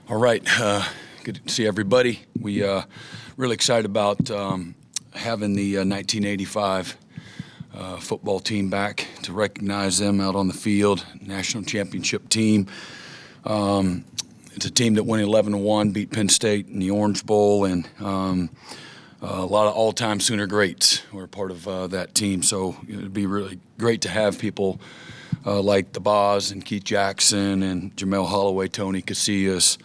All right, good to see everybody. We really excited about having the 1985 football team back to recognize them out on the field. National championship team. It's a team that went 11-1, beat Penn State in the Orange Bowl, and a lot of all-time Sooner greats were part of that team. So it'd be really great to have people like the Boz and Keith Jackson and Jamel Holloway, Tony Casillas,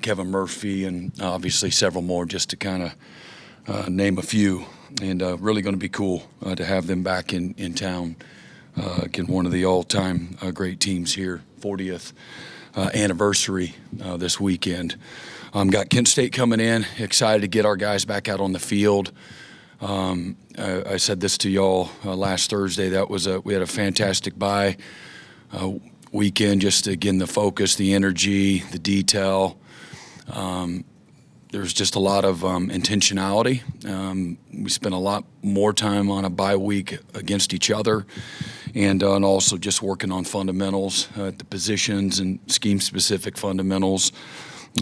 Kevin Murphy, and obviously several more, just to kind of name a few. And really going to be cool to have them back in town. Again, one of the all-time great teams here, 40th anniversary this weekend. Got Kent State coming in, excited to get our guys back out on the field. I said this to y'all last Thursday. We had a fantastic bye weekend. Just again, the focus, the energy, the detail. There's just a lot of intentionality. We spent a lot more time on a bye week against each other, and also just working on fundamentals, the positions and scheme-specific fundamentals.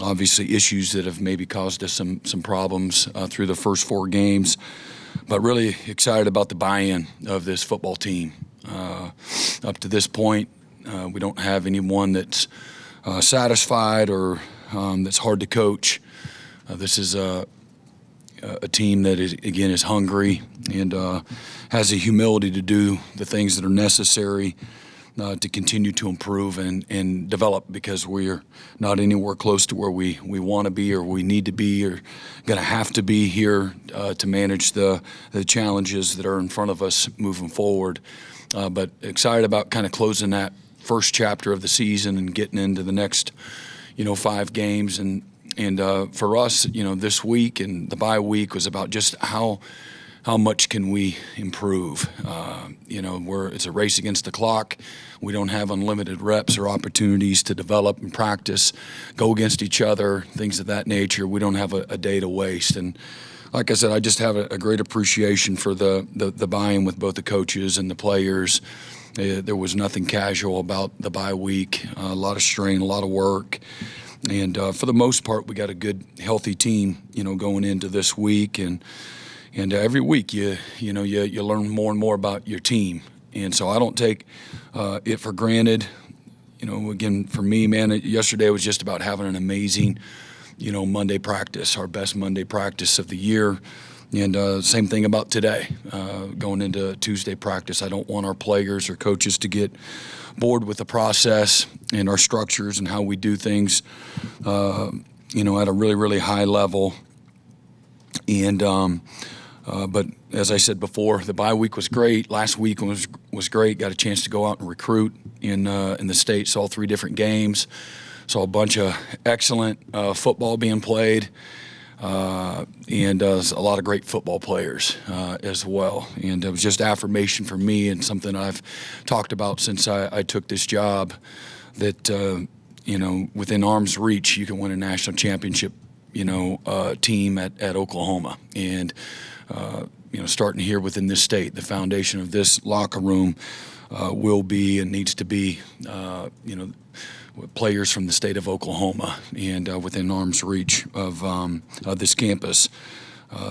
Obviously, issues that have maybe caused us some problems through the first 4 games, but really excited about the buy-in of this football team. Up to this point, we don't have anyone that's satisfied or that's hard to coach. This is a team that is hungry and has the humility to do the things that are necessary to continue to improve and develop, because we're not anywhere close to where we want to be or we need to be or going to have to be here to manage the challenges that are in front of us moving forward. But excited about kind of closing that first chapter of the season and getting into the next 5 games. And for us, this week and the bye week was about just how much can we improve. It's a race against the clock. We don't have unlimited reps or opportunities to develop and practice, go against each other, things of that nature. We don't have a day to waste. And like I said, I just have a great appreciation for the buy-in with both the coaches and the players. There was nothing casual about the bye week, a lot of strain, a lot of work. And for the most part, we got a good, healthy team, going into this week. And every week you learn more and more about your team. And so I don't take it for granted. Again, for me, man, yesterday was just about having an amazing, Monday practice, our best Monday practice of the year. And same thing about today, going into Tuesday practice. I don't want our players or coaches to get bored with the process and our structures and how we do things, at a really, really high level. And but as I said before, the bye week was great. Last week was great. Got a chance to go out and recruit in the state. Saw 3 different games. Saw a bunch of excellent football being played. And a lot of great football players as well. And it was just affirmation for me and something I've talked about since I took this job, that, within arm's reach, you can win a national championship, team at Oklahoma. And, starting here within this state, the foundation of this locker room will be and needs to be, players from the state of Oklahoma and within arm's reach of this campus.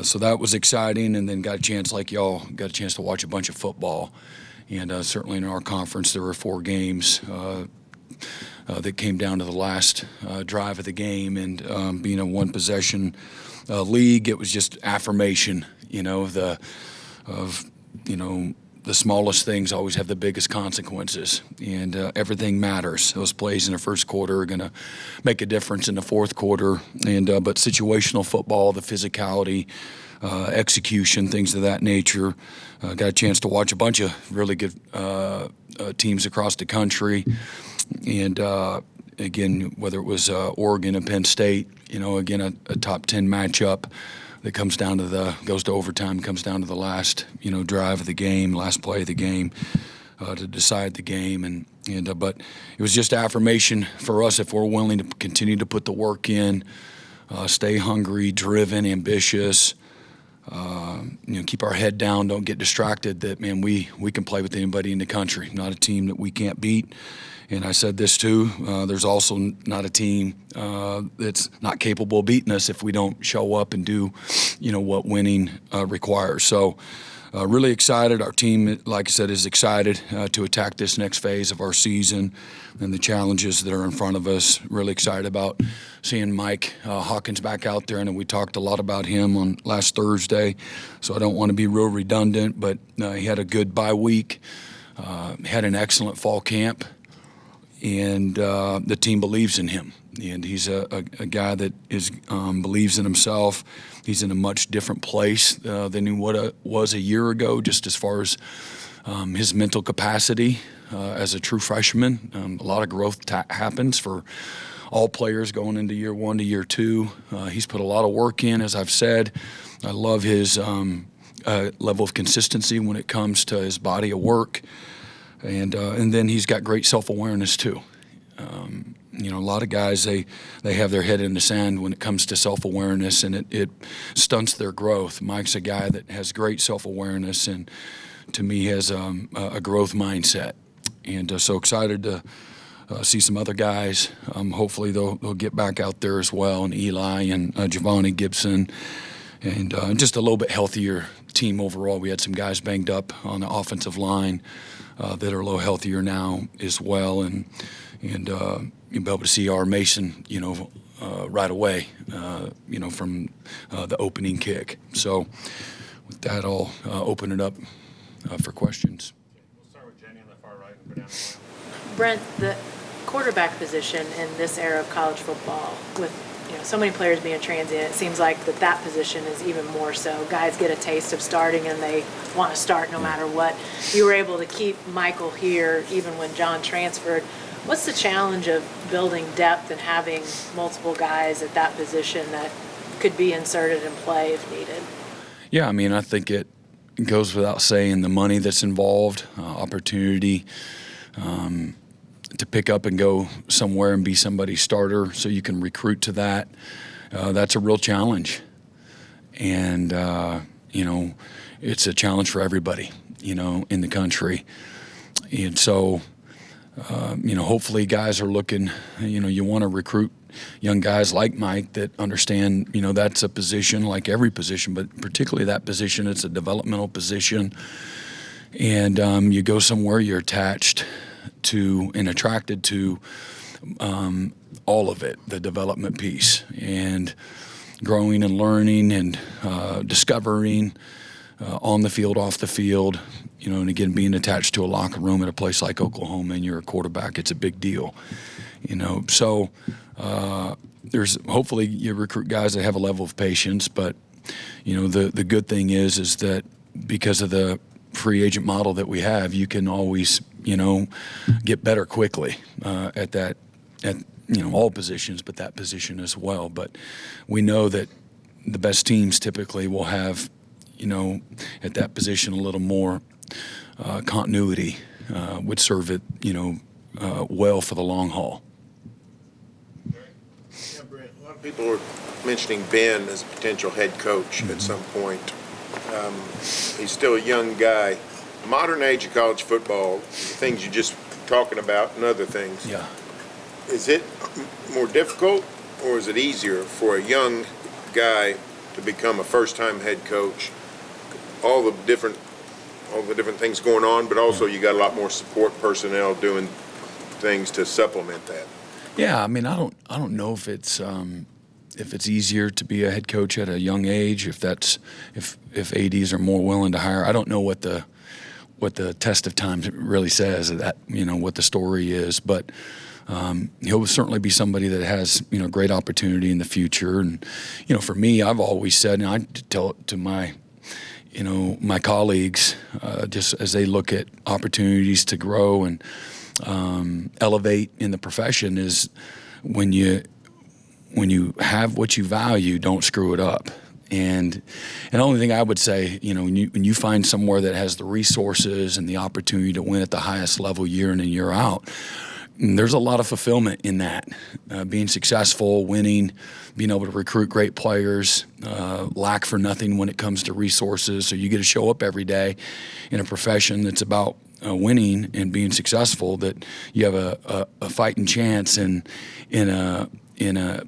So that was exciting, and then got a chance to watch a bunch of football. And certainly in our conference, there were 4 games that came down to the last drive of the game. And being a one-possession league, it was just affirmation, the smallest things always have the biggest consequences, and everything matters. Those plays in the first quarter are going to make a difference in the fourth quarter. And but situational football, the physicality, execution, things of that nature. Got a chance to watch a bunch of really good teams across the country, and again, whether it was Oregon and Penn State, again a top 10 matchup that goes to overtime, comes down to the last, drive of the game, last play of the game to decide the game. But it was just affirmation for us, if we're willing to continue to put the work in, stay hungry, driven, ambitious, keep our head down, don't get distracted, that, man, we can play with anybody in the country, not a team that we can't beat. And I said this too, there's also not a team that's not capable of beating us if we don't show up and do, what winning requires. So really excited. Our team, like I said, is excited to attack this next phase of our season and the challenges that are in front of us. Really excited about seeing Mike Hawkins back out there, and we talked a lot about him on last Thursday, so I don't want to be real redundant, but he had a good bye week, had an excellent fall camp, and the team believes in him. And he's a guy that believes in himself. He's in a much different place than he was a year ago, just as far as his mental capacity as a true freshman. A lot of growth happens for all players going into year one to year two. He's put a lot of work in, as I've said. I love his level of consistency when it comes to his body of work. And then he's got great self-awareness too. A lot of guys, they have their head in the sand when it comes to self-awareness, and it stunts their growth. Mike's a guy that has great self-awareness, and to me has a growth mindset. And so excited to see some other guys. Hopefully they'll get back out there as well, and Eli and Javanni Gibson, and just a little bit healthier team overall. We had some guys banged up on the offensive line that are a little healthier now as well, and you'll be able to see our Mason, right away, from the opening kick. So with that, I'll open it up for questions. We'll start with Jenny on the far right and go down the line. Brent, the quarterback position in this era of college football, with so many players being transient, it seems like that position is even more so. Guys get a taste of starting and they want to start no matter what. You were able to keep Michael here even when John transferred. What's the challenge of building depth and having multiple guys at that position that could be inserted and play if needed? Yeah, I think it goes without saying the money that's involved, opportunity to pick up and go somewhere and be somebody's starter so you can recruit to that. That's a real challenge. And, it's a challenge for everybody, in the country. And so, hopefully guys are looking, you want to recruit young guys like Mike that understand, that's a position like every position, but particularly that position, it's a developmental position. And you go somewhere, you're attached to and attracted to all of it, the development piece, and growing and learning and discovering on the field, off the field, and again, being attached to a locker room at a place like Oklahoma and you're a quarterback, it's a big deal, So there's hopefully you recruit guys that have a level of patience, but, the good thing is that because of the free agent model that we have, you can always, get better quickly at all positions, but that position as well. But we know that the best teams typically will have, at that position a little more continuity would serve it, well for the long haul. Yeah, Brent, a lot of people are mentioning Ben as a potential head coach at some point. He's still a young guy. Modern age of college football, the things you're just talking about and other things. Yeah. Is it more difficult or is it easier for a young guy to become a first-time head coach? All the different things going on, but also you got a lot more support personnel doing things to supplement that. Yeah, I don't know if it's easier to be a head coach at a young age, if ADs are more willing to hire. I don't know what the test of time really says, that what the story is, but he'll certainly be somebody that has great opportunity in the future. And for me, I've always said, and I tell it to my my colleagues, just as they look at opportunities to grow and elevate in the profession, is when you have what you value, don't screw it up. And the only thing I would say, when you find somewhere that has the resources and the opportunity to win at the highest level year in and year out, there's a lot of fulfillment in that. Being successful, winning, being able to recruit great players, lack for nothing when it comes to resources. So you get to show up every day in a profession that's about winning and being successful, that you have a fighting chance in a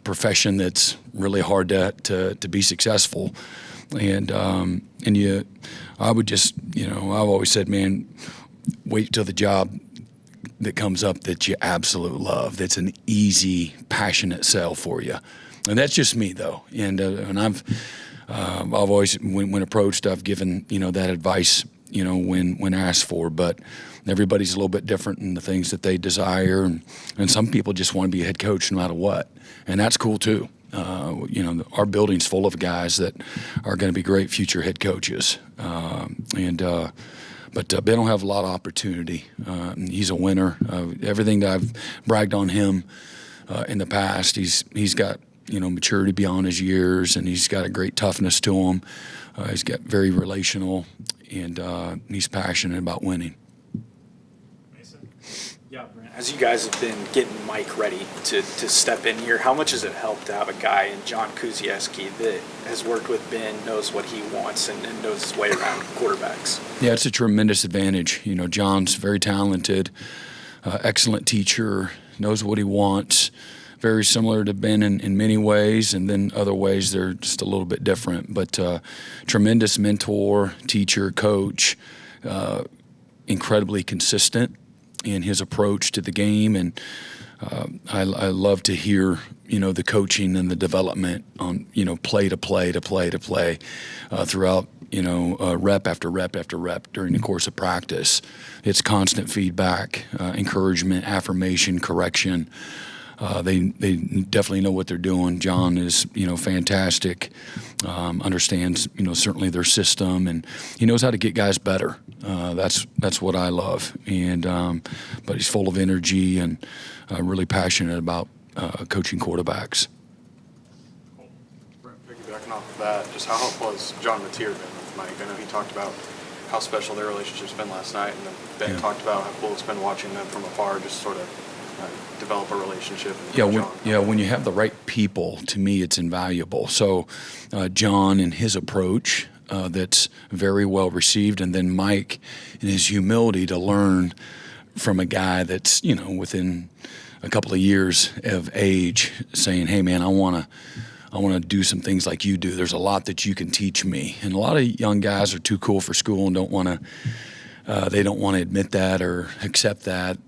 profession that's really hard to be successful. And I would just, I've always said, man, wait till the job that comes up that you absolutely love, that's an easy, passionate sell for you. And that's just me, though. And I've always, when approached, I've given, that advice, when asked for. But everybody's a little bit different in the things that they desire. And some people just want to be a head coach no matter what. And that's cool, too. Our building's full of guys that are going to be great future head coaches. But Ben will have a lot of opportunity. He's a winner. Everything that I've bragged on him in the past, he's got maturity beyond his years, and he's got a great toughness to him. He's got very relational, and he's passionate about winning. Mason? Yeah, Brent, as you guys have been getting Mike ready to step in here, how much has it helped to have a guy in John Kuzieski that has worked with Ben, knows what he wants, and knows his way around quarterbacks? Yeah, it's a tremendous advantage. John's very talented, excellent teacher, knows what he wants. Very similar to Ben in many ways, and then other ways they're just a little bit different. But tremendous mentor, teacher, coach, incredibly consistent in his approach to the game. And I love to hear, the coaching and the development on, play to play to play to play throughout, rep after rep after rep during the course of practice. It's constant feedback, encouragement, affirmation, correction. They definitely know what they're doing. John is, fantastic, understands, certainly their system, and he knows how to get guys better. That's what I love. And but he's full of energy and really passionate about coaching quarterbacks. Brent, piggybacking off of that, just how helpful has John Mateer been with Mike? I know he talked about how special their relationship's been last night, and then Ben talked about how cool it's been watching them from afar, just sort of develop a relationship. When you have the right people, to me, it's invaluable. So John and his approach, that's very well received, and then Mike and his humility to learn from a guy that's, within a couple of years of age, saying, hey, man, I want to do some things like you do. There's a lot that you can teach me. And a lot of young guys are too cool for school and don't want to admit that or accept that,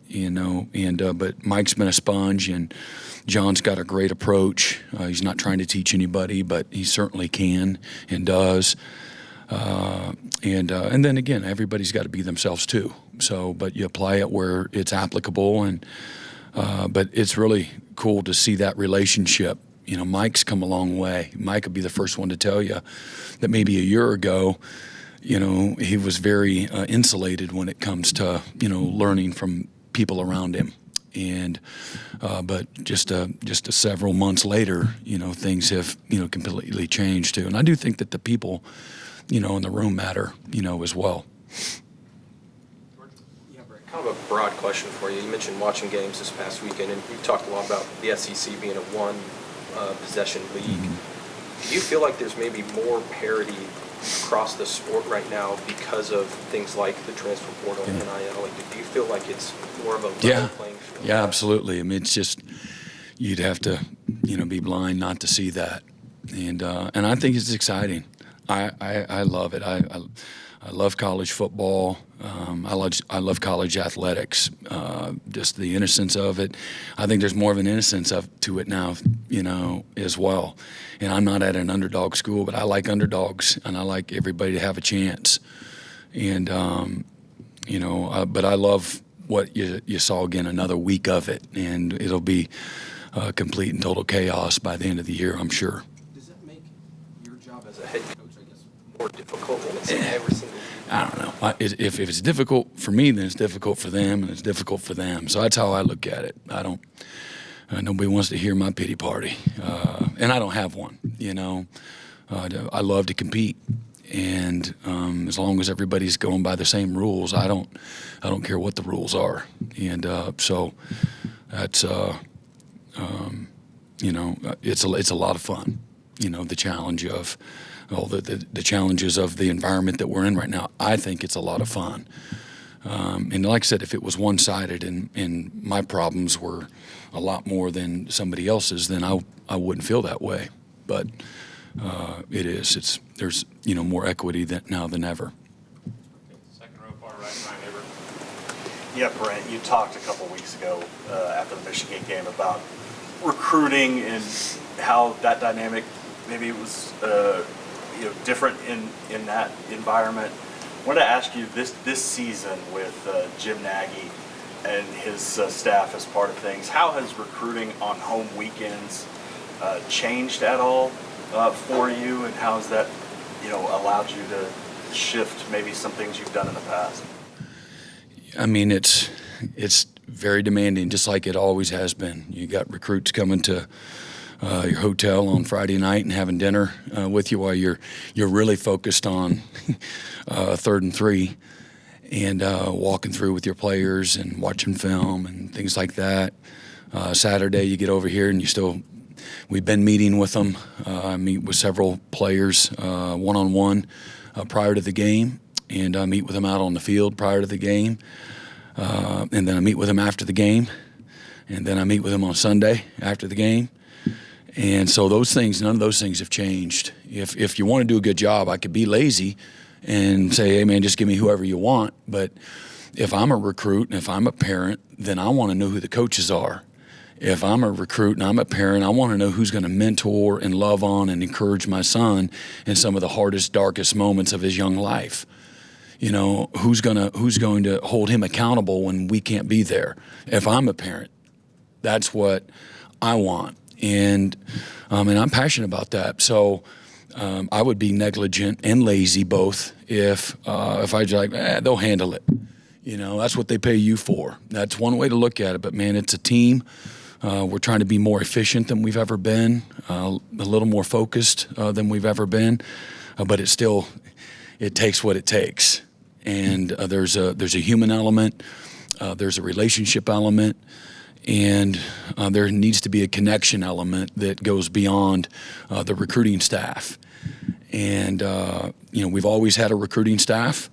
but Mike's been a sponge, and John's got a great approach. He's not trying to teach anybody, but he certainly can and does. And then again, everybody's got to be themselves too. So, but you apply it where it's applicable, and but it's really cool to see that relationship. Mike's come a long way. Mike would be the first one to tell you that maybe a year ago, he was very insulated when it comes to, learning from people around him. And but just several months later, things have, completely changed too. And I do think that the people, in the room matter, as well. Yeah, Brent, kind of a broad question for you. You mentioned watching games this past weekend, and we've talked a lot about the SEC being a one-possession league. Mm-hmm. Do you feel like there's maybe more parity across the sport right now because of things like the transfer portal and NIL? Like, do you feel like it's more of a level playing field? Yeah, absolutely. I mean, it's just, you'd have to, be blind not to see that. And I think it's exciting. I love it. I love college football. I love college athletics. Just the innocence of it. I think there's more of an innocence to it now, as well. And I'm not at an underdog school, but I like underdogs, and I like everybody to have a chance. And but I love what you saw again, another week of it, and it'll be complete and total chaos by the end of the year, I'm sure. Does that make your job as a head coach, I guess, more difficult when it's every single week? I don't know. If it's difficult for me, then it's difficult for them, and it's difficult for them. So that's how I look at it. Nobody wants to hear my pity party, and I don't have one. I love to compete, and as long as everybody's going by the same rules, I don't care what the rules are. And so that's it's a lot of fun. The challenge of all the challenges of the environment that we're in right now. I think it's a lot of fun. And like I said, if it was one-sided and my problems were a lot more than somebody else's, then I wouldn't feel that way. But it is. There's more equity now than ever. Second row, far right, Ryan Neighbor. Yeah, Brent, you talked a couple weeks ago after the Michigan game about recruiting and how that dynamic maybe was different in that environment. I wanted to ask you this season with Jim Nagy and his staff as part of things, how has recruiting on home weekends changed at all for you, and how has that allowed you to shift maybe some things you've done in the past? I mean, it's very demanding, just like it always has been. You got recruits coming to your hotel on Friday night and having dinner with you while you're really focused on 3rd and 3 and walking through with your players and watching film and things like that. Saturday you get over here and we've been meeting with them. I meet with several players one-on-one prior to the game, and I meet with them out on the field prior to the game, and then I meet with them after the game, and then I meet with them on Sunday after the game. And so none of those things have changed. If you want to do a good job, I could be lazy and say, hey, man, just give me whoever you want. But if I'm a recruit and if I'm a parent, then I want to know who the coaches are. If I'm a recruit and I'm a parent, I want to know who's going to mentor and love on and encourage my son in some of the hardest, darkest moments of his young life. Who's going to hold him accountable when we can't be there. If I'm a parent, that's what I want. And I'm passionate about that. So I would be negligent and lazy both if I was like, they'll handle it. That's what they pay you for. That's one way to look at it. But, man, it's a team. We're trying to be more efficient than we've ever been, a little more focused than we've ever been. But it takes what it takes. And there's a human element. There's a relationship element. And there needs to be a connection element that goes beyond the recruiting staff. And, we've always had a recruiting staff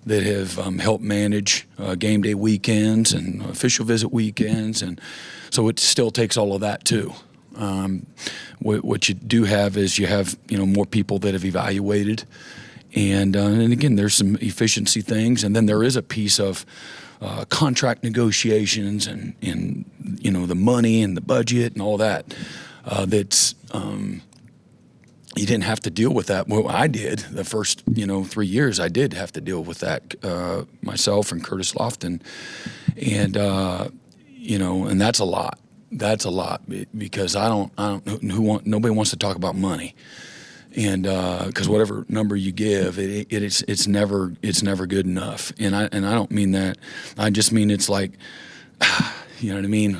that have helped manage game day weekends and official visit weekends. And so it still takes all of that, too. What you do have is you have, more people that have evaluated. And again, there's some efficiency things. And then there is a piece of contract negotiations and the money and the budget and all that. That's you didn't have to deal with that. Well, I did the first 3 years. I did have to deal with that myself and Curtis Lofton, and and that's a lot. That's a lot because nobody wants to talk about money. And because whatever number you give, it's never good enough. And I don't mean that. I just mean it's like, you know what I mean.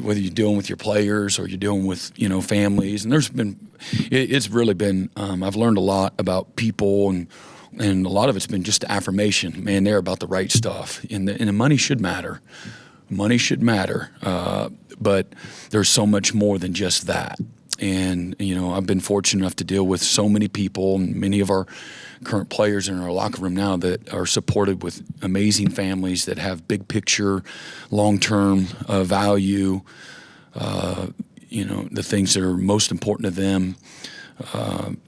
Whether you're dealing with your players or you're dealing with families, and it's really been. I've learned a lot about people, and a lot of it's been just affirmation. Man, they're about the right stuff, and the money should matter. Money should matter, but there's so much more than just that. And, I've been fortunate enough to deal with so many people, and many of our current players in our locker room now that are supported with amazing families that have big picture, long-term value, the things that are most important to them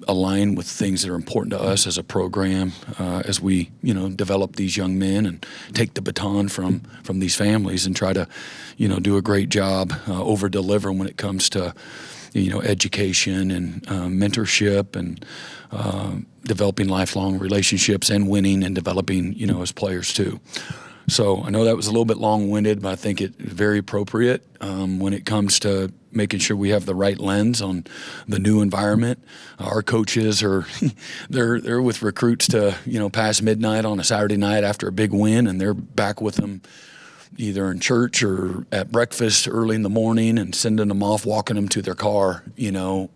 align with things that are important to us as a program as we, develop these young men and take the baton from these families and try to, do a great job over-deliver when it comes to education and mentorship and developing lifelong relationships and winning and developing, as players too. So I know that was a little bit long-winded, but I think it's very appropriate when it comes to making sure we have the right lens on the new environment. Our coaches are they're with recruits to past midnight on a Saturday night after a big win, and they're back with them either in church or at breakfast early in the morning and sending them off, walking them to their car,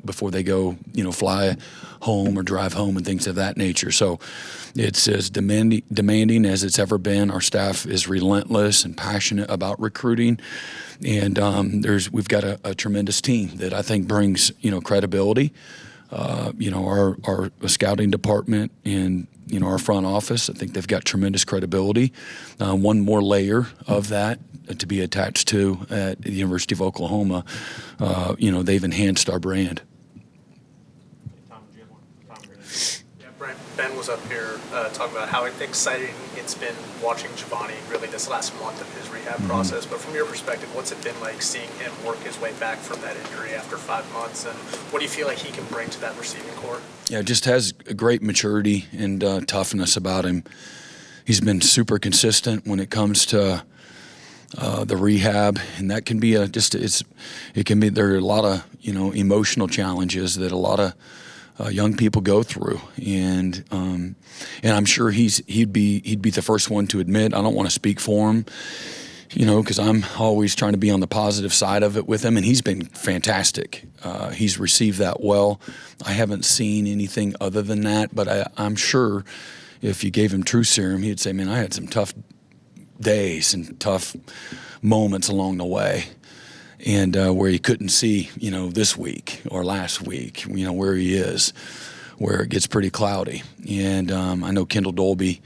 before they go, fly home or drive home and things of that nature. So it's as demanding as it's ever been. Our staff is relentless and passionate about recruiting. And we've got a tremendous team that I think brings, credibility our scouting department and, our front office. I think they've got tremendous credibility. One more layer of that to be attached to at the University of Oklahoma. They've enhanced our brand. Yeah, Brent, Ben was up here talking about how exciting it's been watching Javanni really this last month of his rehab process. But from your perspective, what's it been like seeing him work his way back from that injury after 5 months? And what do you feel like he can bring to that receiving corps? Yeah, just has a great maturity and toughness about him. He's been super consistent when it comes to the rehab, and that can be there are a lot of emotional challenges that a lot of young people go through, and I'm sure he'd be the first one to admit. I don't want to speak for him, because I'm always trying to be on the positive side of it with him, and he's been fantastic. He's received that well. I haven't seen anything other than that, but I'm sure if you gave him true serum, he'd say, man, I had some tough days and tough moments along the way, and where he couldn't see, this week or last week, where he is, where it gets pretty cloudy. And I know Kendall Dolby,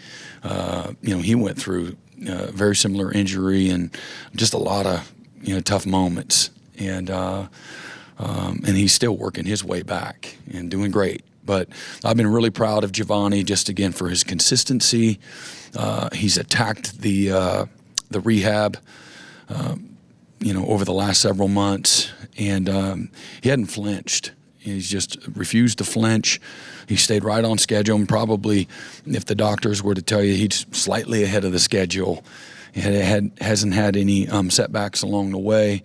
he went through a very similar injury and just a lot of, tough moments. And he's still working his way back and doing great. But I've been really proud of Javanni just, again, for his consistency. He's attacked the rehab, over the last several months, and he hadn't flinched. He's just refused to flinch. He stayed right on schedule, and probably, if the doctors were to tell you, he's slightly ahead of the schedule. Hasn't had any setbacks along the way,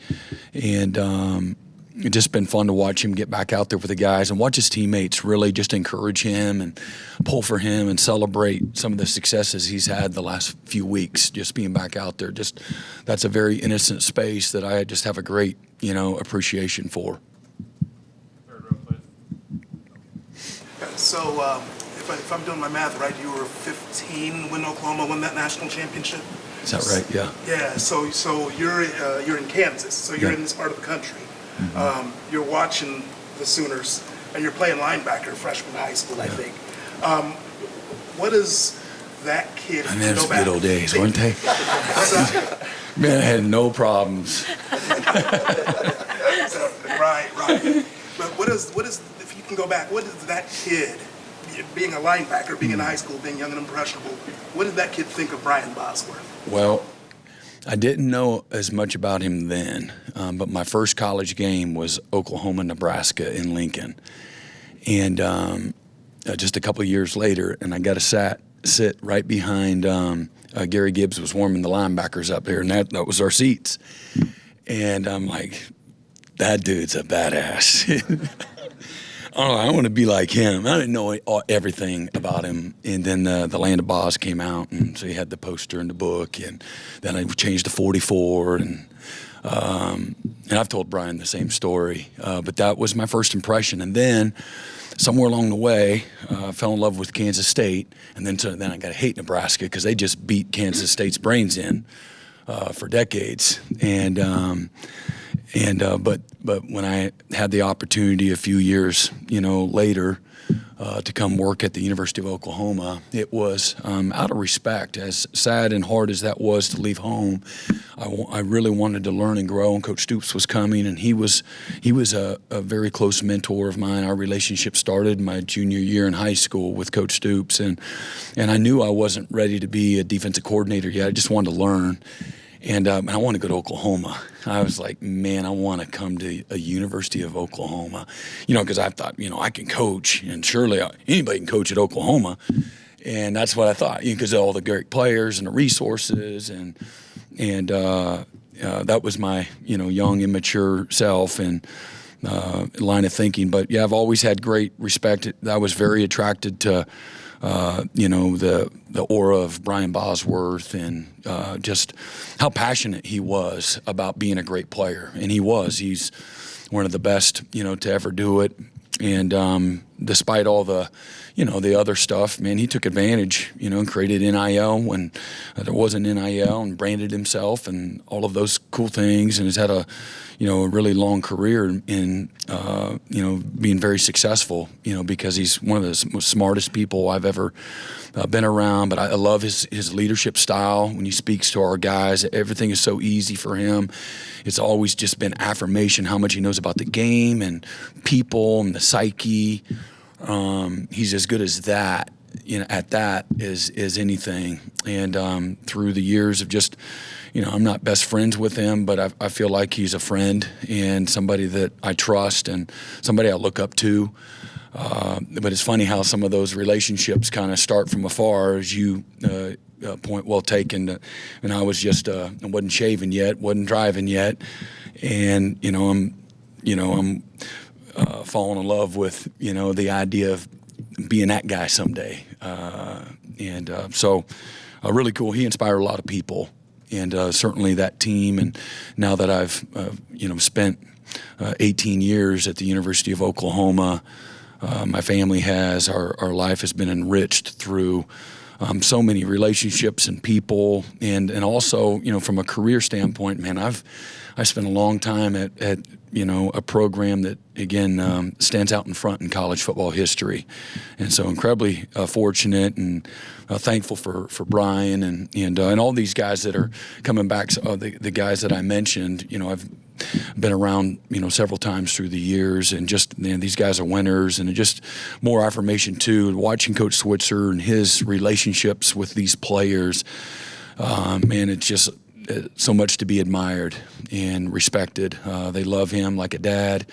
and it's just been fun to watch him get back out there with the guys and watch his teammates really just encourage him and pull for him and celebrate some of the successes he's had the last few weeks, just being back out there. Just that's a very innocent space that I just have a great, appreciation for. Third row, please. So if I'm doing my math right, you were 15 when Oklahoma won that national championship. Is that right? Yeah. Yeah. So you're in Kansas. So you're in this part of the country. You're watching the Sooners, and you're playing linebacker freshman high school, I think. What is that kid? I mean, those good old days, weren't they? Man, I had no problems. Right. But what is if you can go back? What is that kid, being a linebacker, being in high school, being young and impressionable? What did that kid think of Brian Bosworth? Well, I didn't know as much about him then, but my first college game was Oklahoma-Nebraska in Lincoln. And just a couple of years later, and I got to sit right behind Gary Gibbs was warming the linebackers up here, and that was our seats. And I'm like, that dude's a badass. I want to be like him. I didn't know everything about him. And then the Land of Boz came out, and so he had the poster and the book, and then I changed to 44. And I've told Brian the same story. But that was my first impression. And then somewhere along the way, I fell in love with Kansas State. And then I got to hate Nebraska because they just beat Kansas State's brains in for decades. But when I had the opportunity a few years, later, to come work at the University of Oklahoma, it was out of respect. As sad and hard as that was to leave home, I really wanted to learn and grow. And Coach Stoops was coming, and he was a very close mentor of mine. Our relationship started my junior year in high school with Coach Stoops, and I knew I wasn't ready to be a defensive coordinator yet. I just wanted to learn. And I wanted to go to Oklahoma. I was like, man, I want to come to a University of Oklahoma, because I thought, I can coach, and surely anybody can coach at Oklahoma. And that's what I thought, because of all the great players and the resources, and that was my, young, immature self and line of thinking. But yeah, I've always had great respect. I was very attracted to the aura of Brian Bosworth and just how passionate he was about being a great player. And he's one of the best, to ever do it. And despite all the, the other stuff, man, he took advantage, and created NIL when there wasn't NIL, and branded himself and all of those cool things, and has had a really long career in, being very successful, because he's one of the most smartest people I've ever been around. But I love his leadership style when he speaks to our guys. Everything is so easy for him. It's always just been affirmation how much he knows about the game and people and the psyche. He's as good as that, at that as anything. And through the years of just, I'm not best friends with him, but I feel like he's a friend and somebody that I trust and somebody I look up to. But it's funny how some of those relationships kind of start from afar, as you point well taken. And I was just, I wasn't shaving yet, wasn't driving yet, and I'm falling in love with the idea of being that guy someday. So really cool. He inspired a lot of people, and certainly that team. And now that I've spent 18 years at the University of Oklahoma. My family has. Our life has been enriched through so many relationships and people, and also from a career standpoint, man, I spent a long time at a program that again stands out in front in college football history, and so incredibly fortunate and thankful for Brian and all these guys that are coming back. The guys that I mentioned, I've been around, several times through the years, and just, these guys are winners, and just more affirmation too. Watching Coach Switzer and his relationships with these players, man, it's just so much to be admired and respected. They love him like a dad.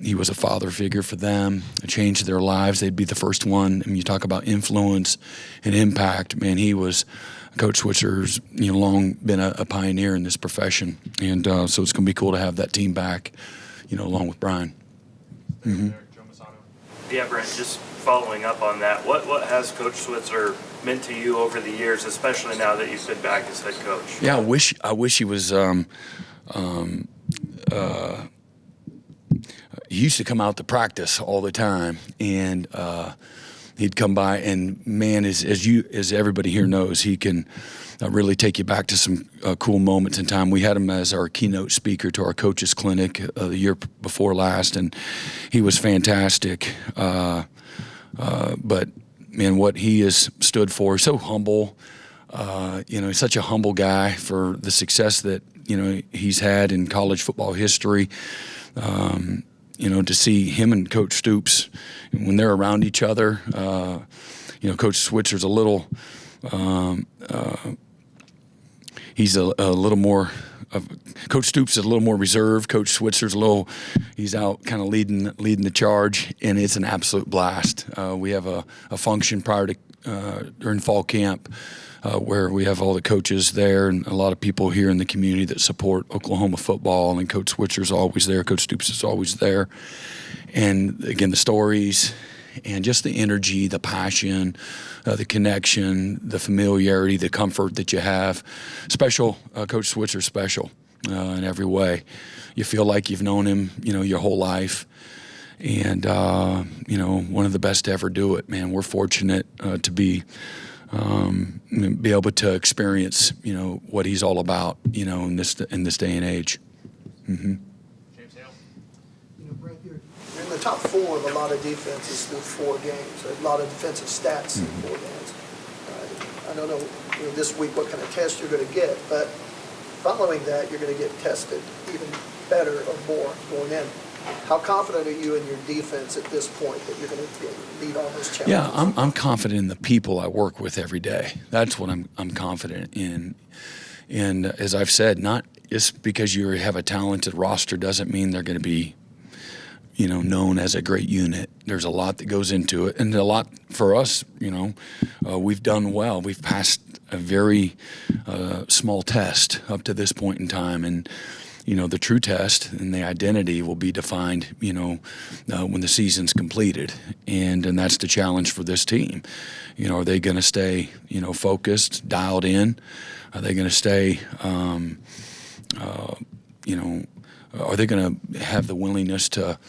He was a father figure for them. It changed their lives. They'd be the first one. You talk about influence and impact, man, he was. Coach Switzer's long been a pioneer in this profession, and so it's going to be cool to have that team back, along with Brian. Mm-hmm. Yeah, Brent, just following up on that, what has Coach Switzer meant to you over the years, especially now that you've been back as head coach? Yeah, I wish he was. He used to come out to practice all the time, and he'd come by, and man, as everybody here knows, he can really take you back to some cool moments in time. We had him as our keynote speaker to our coaches clinic the year before last, and he was fantastic. But man, what he has stood for, so humble. He's such a humble guy for the success that he's had in college football history. To see him and Coach Stoops when they're around each other, Coach Switzer's a little, he's a little more, Coach Stoops is a little more reserved. Coach Switzer's he's out kind of leading the charge, and it's an absolute blast. We have a function prior to, during fall camp, where we have all the coaches there and a lot of people here in the community that support Oklahoma football, and Coach Switzer's always there, Coach Stoops is always there. And again, the stories and just the energy, the passion, the connection, the familiarity, the comfort that you have. Special, Coach Switzer's special in every way. You feel like you've known him, your whole life. And, one of the best to ever do it, man. We're fortunate to be able to experience, what he's all about, in this day and age. Mm-hmm. James Hale. Brent, you're in the top four of a lot of defenses through 4 games. A lot of defensive stats in 4 games. I don't know, this week what kind of test you're going to get, but following that, you're going to get tested even better or more going in. How confident are you in your defense at this point that you're going to lead all those challenges? Yeah, I'm confident in the people I work with every day. That's what I'm confident in. And as I've said, not just because you have a talented roster doesn't mean they're going to be, known as a great unit. There's a lot that goes into it, and a lot for us. We've done well. We've passed a very small test up to this point in time, and the true test and the identity will be defined, when the season's completed. And that's the challenge for this team. Are they going to stay, focused, dialed in? Are they going to stay, are they going to have the willingness to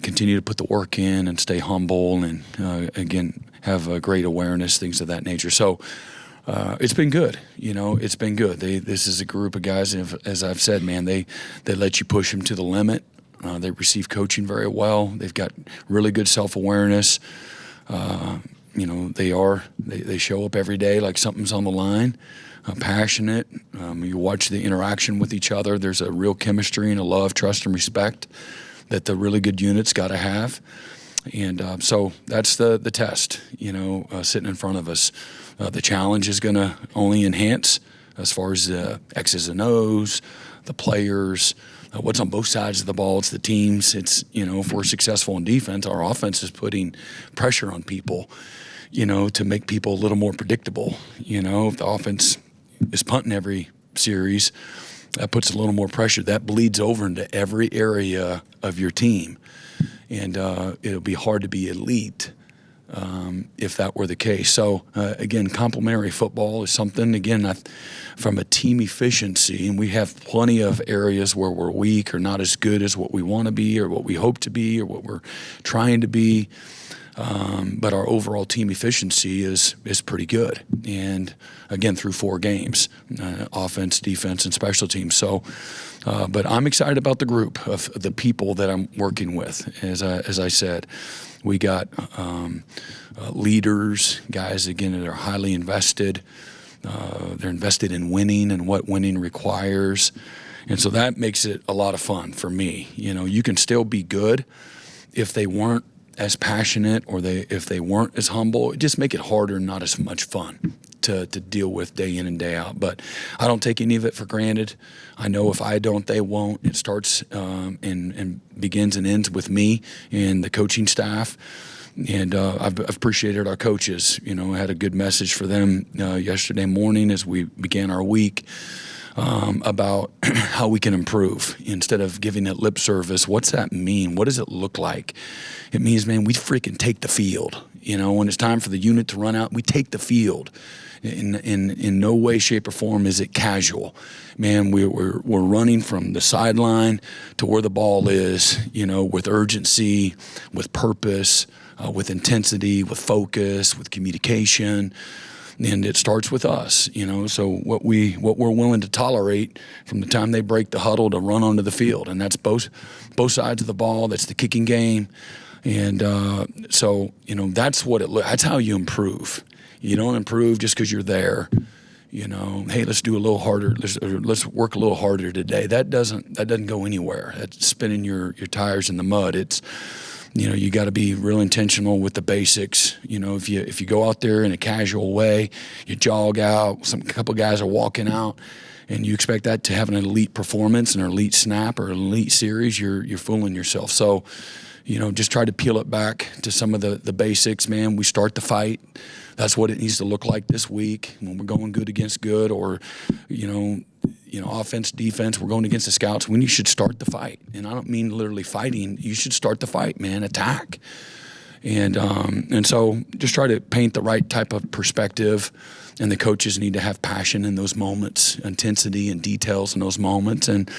continue to put the work in and stay humble and, again, have a great awareness, things of that nature. So it's been good. It's been good. This is a group of guys, as I've said, man, they let you push them to the limit. They receive coaching very well. They've got really good self-awareness. They show up every day like something's on the line, passionate. You watch the interaction with each other. There's a real chemistry and a love, trust, and respect that the really good units got to have. And so that's the test, sitting in front of us. The challenge is going to only enhance as far as the X's and O's, the players, what's on both sides of the ball. It's the teams. It's, if we're successful in defense, our offense is putting pressure on people, to make people a little more predictable. If the offense is punting every series, that puts a little more pressure. That bleeds over into every area of your team. And it'll be hard to be elite if that were the case. So, again, complementary football is something, again, from a team efficiency, and we have plenty of areas where we're weak or not as good as what we want to be or what we hope to be or what we're trying to be. But our overall team efficiency is pretty good. And, again, through 4 games, offense, defense, and special teams. So, but I'm excited about the group of the people that I'm working with. As I said, we got leaders, guys, again, that are highly invested. They're invested in winning and what winning requires. And so that makes it a lot of fun for me. You can still be good if they weren't as passionate or if they weren't as humble. It just make it harder and not as much fun to deal with day in and day out. But I don't take any of it for granted. I know if I don't, they won't. It starts and begins and ends with me and the coaching staff. And I've appreciated our coaches. I had a good message for them yesterday morning as we began our week about how we can improve instead of giving it lip service. What's that mean? What does it look like? It means, man, we freaking take the field. When it's time for the unit to run out, we take the field. In no way, shape, or form is it casual. Man, we're running from the sideline to where the ball is, with urgency, with purpose, with intensity, with focus, with communication. And it starts with us, so what we're willing to tolerate from the time they break the huddle to run onto the field. And that's both sides of the ball. That's the kicking game. And so, that's what that's how you improve. You don't improve just because you're there. Hey, let's do a little harder. Let's work a little harder today. That doesn't go anywhere. That's spinning your tires in the mud. It's, you got to be real intentional with the basics. If you go out there in a casual way, you jog out. A couple guys are walking out, and you expect that to have an elite performance, an elite snap, or an elite series. You're fooling yourself. So, just try to peel it back to some of the basics. Man, we start the fight. That's what it needs to look like this week when we're going good against good, or offense, defense. We're going against the scouts. When you should start the fight, and I don't mean literally fighting. You should start the fight, man. Attack, and so just try to paint the right type of perspective. And the coaches need to have passion in those moments, intensity and details in those moments. And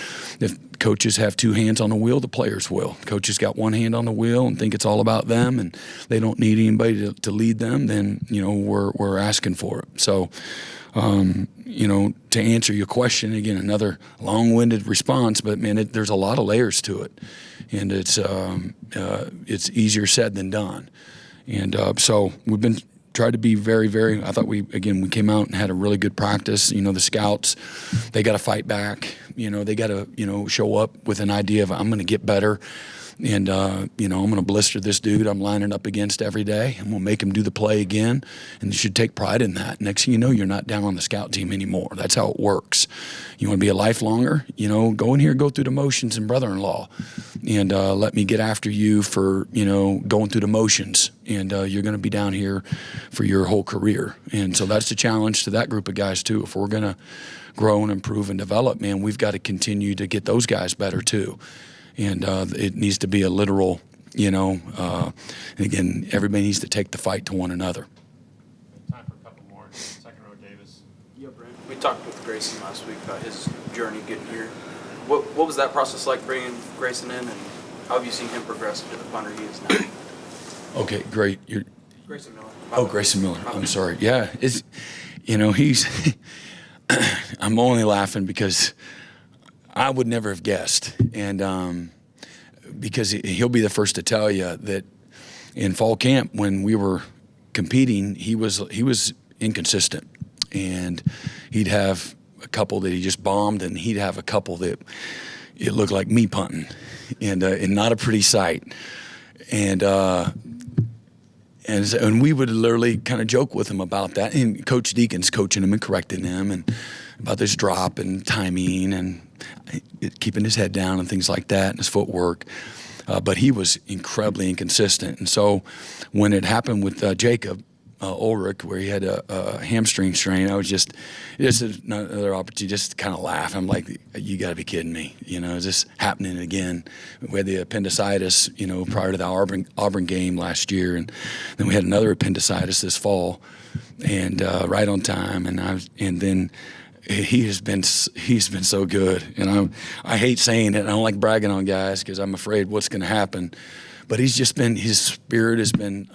if coaches have 2 hands on the wheel, the players will. Coaches got 1 hand on the wheel and think it's all about them and they don't need anybody to lead them, then, we're asking for it. So, to answer your question, again, another long-winded response, but, man, there's a lot of layers to it. And it's easier said than done. And so we've been tried to be very, very, I thought we came out and had a really good practice. The scouts, they got to fight back. They got to, show up with an idea of, I'm going to get better. And, I'm going to blister this dude I'm lining up against every day. I'm going to make him do the play again. And you should take pride in that. Next thing you know, you're not down on the scout team anymore. That's how it works. You want to be a lifelonger? Go in here, go through the motions and brother-in-law. And let me get after you for, going through the motions. And you're going to be down here for your whole career. And so that's the challenge to that group of guys, too. If we're going to grow and improve and develop, man, we've got to continue to get those guys better, too. And it needs to be a literal, again, everybody needs to take the fight to one another. Time for a couple more. Second row, Davis. Yeah, Brent. We talked with Grayson last week about his journey getting here. What was that process like bringing Grayson in, and How have you seen him progress into the punter he is now? Okay, great. Grayson Miller. Grayson Miller. I'm sorry. Yeah, he's. I'm only laughing because I would never have guessed, and because he'll be the first to tell you that in fall camp when we were competing, he was inconsistent, and he'd have a couple that he just bombed, and he'd have a couple that it looked like me punting, and not a pretty sight, and we would literally kind of joke with him about that, and Coach Deacon's coaching him and correcting him, and about this drop and timing and keeping his head down and things like that, and his footwork. But he was incredibly inconsistent. And so when it happened with Jacob Ulrich, where he had a hamstring strain, I was just another opportunity just to kind of laugh. I'm like, you got to be kidding me. Is this happening again? We had the appendicitis, prior to the Auburn game last year. And then we had another appendicitis this fall, and right on time. And then he's been so good, and I hate saying it. I don't like bragging on guys because I'm afraid what's going to happen. But his spirit has been.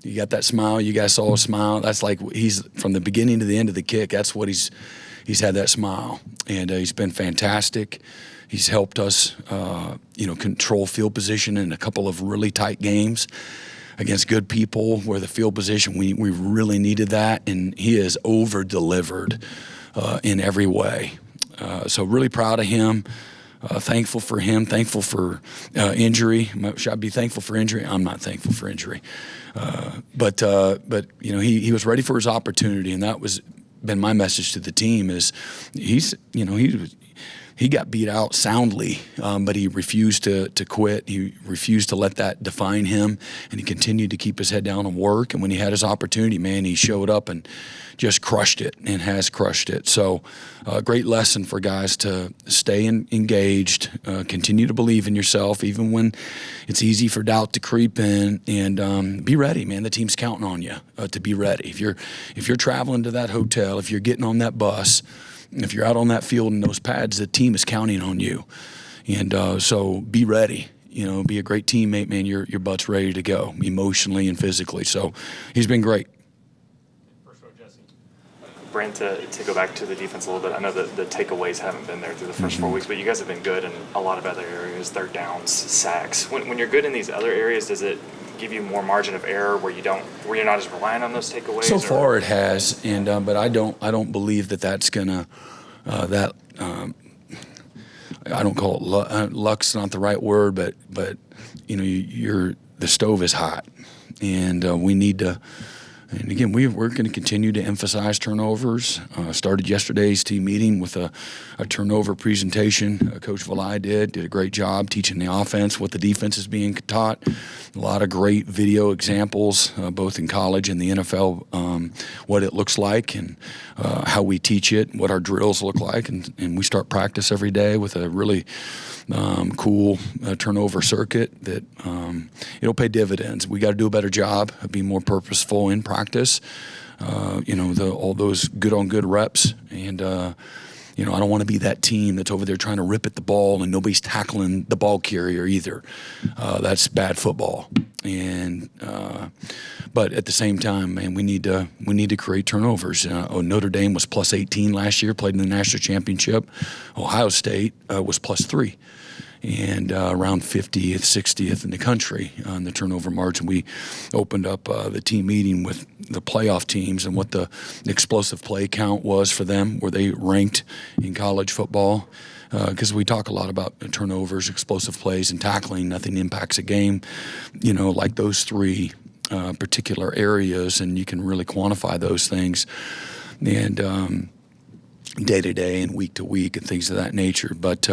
You got that smile. You guys saw a smile. That's like he's from the beginning to the end of the kick. That's what he's had that smile, and he's been fantastic. He's helped us, control field position in a couple of really tight games against good people where the field position we really needed that, and he has over delivered. In every way. So really proud of him, thankful for him, thankful for injury. Should I be thankful for injury? I'm not thankful for injury. But he was ready for his opportunity, and that was been my message to the team is he got beat out soundly, but he refused to quit. He refused to let that define him, and he continued to keep his head down and work. And when he had his opportunity, man, he showed up and just crushed it and has crushed it. So great lesson for guys to stay engaged, continue to believe in yourself, even when it's easy for doubt to creep in, and be ready, man. The team's counting on you to be ready. If you're traveling to that hotel, if you're getting on that bus, if you're out on that field in those pads, the team is counting on you. And so be ready. Be a great teammate, man. Your butt's ready to go emotionally and physically. So he's been great. First row, Jesse. Brent, to go back to the defense a little bit, I know that the takeaways haven't been there through the first 4 weeks, but you guys have been good in a lot of other areas, third downs, sacks. When you're good in these other areas, does it give you more margin of error where you're not as reliant on those takeaways? So far it has, and but I don't believe that's gonna I don't call it luck's not the right word, but the stove is hot, and we need to. And again, we're going to continue to emphasize turnovers. Started yesterday's team meeting with a turnover presentation. Coach Valai did a great job teaching the offense what the defense is being taught. A lot of great video examples, both in college and the NFL, what it looks like and how we teach it, what our drills look like. And we start practice every day with a really cool turnover circuit that it'll pay dividends. We got to do a better job of being more purposeful in practice. All those good reps, and I don't want to be that team that's over there trying to rip at the ball and nobody's tackling the ball carrier either. That's bad football. And but at the same time, man, we need to create turnovers. Notre Dame was plus 18 last year, played in the national championship. Ohio State was plus 3. And around 50th, 60th in the country on the turnover margin. We opened up the team meeting with the playoff teams and what the explosive play count was for them, where they ranked in college football. Because we talk a lot about turnovers, explosive plays, and tackling. Nothing impacts a game, like those three particular areas, and you can really quantify those things. And day to day and week to week and things of that nature. But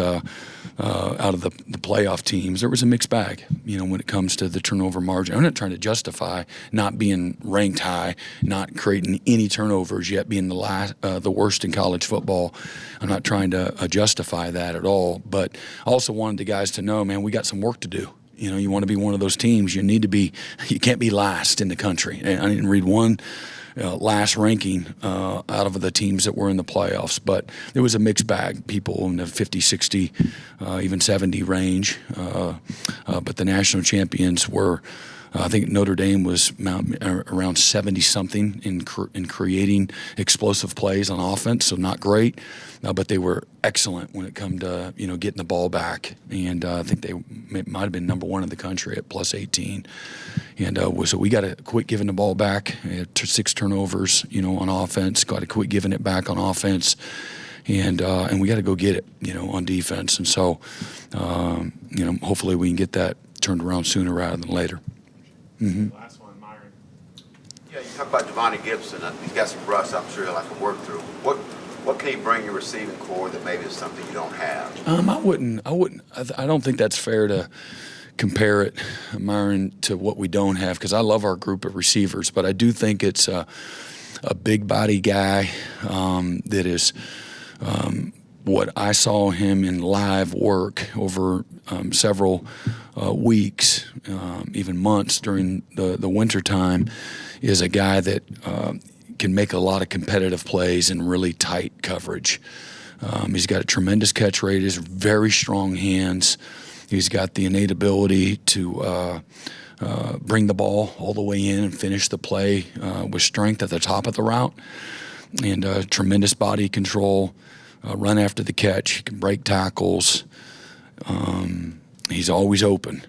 out of the playoff teams, there was a mixed bag, when it comes to the turnover margin. I'm not trying to justify not being ranked high, not creating any turnovers, yet being the worst in college football. I'm not trying to justify that at all. But I also wanted the guys to know, man, we got some work to do. You want to be one of those teams. You can't be last in the country. And I didn't read one last ranking out of the teams that were in the playoffs, but there was a mixed bag. People in the 50, 60, even 70 range. but the national champions were. I think Notre Dame was around 70-something in creating explosive plays on offense, so not great, but they were excellent when it come to getting the ball back. And I think they might have been number 1 in the country at plus 18. And so we got to quit giving the ball back. 6 turnovers, on offense. Got to quit giving it back on offense. And we got to go get it, on defense. And so, hopefully we can get that turned around sooner rather than later. Mm-hmm. Last one, Myron. Yeah, you talk about Javanni Gibson. He's got some rust, I'm sure he'll have to work through. What can he bring your receiving core that maybe is something you don't have? I don't think that's fair to compare it, Myron, to what we don't have, because I love our group of receivers, but I do think it's a big body guy that is what I saw him in live work over several weeks, even months during the winter time, is a guy that can make a lot of competitive plays in really tight coverage. He's got a tremendous catch rate. He's very strong hands. He's got the innate ability to bring the ball all the way in and finish the play with strength at the top of the route, and tremendous body control. Run after the catch. He can break tackles. He's always open.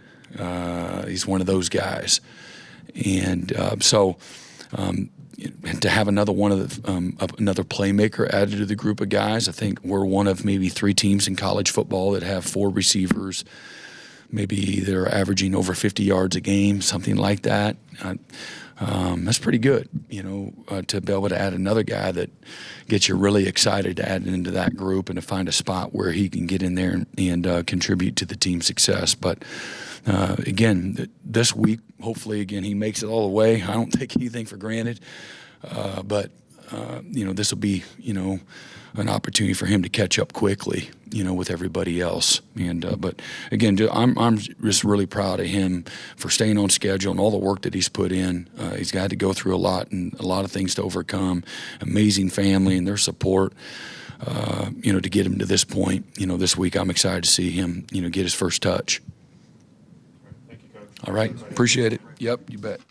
He's one of those guys. And so to have another one of another playmaker added to the group of guys, I think we're one of maybe 3 teams in college football that have 4 receivers. Maybe they're averaging over 50 yards a game, something like that. That's pretty good, to be able to add another guy that gets you really excited to add into that group and to find a spot where he can get in there and contribute to the team's success. But again, this week, hopefully, again, he makes it all the way. I don't take anything for granted, but this will be, an opportunity for him to catch up quickly, with everybody else. And but again, I'm just really proud of him for staying on schedule and all the work that he's put in. He's got to go through a lot and a lot of things to overcome. Amazing family and their support, to get him to this point. This week I'm excited to see him, get his first touch. Thank you, Coach. All right, appreciate it. Yep, you bet.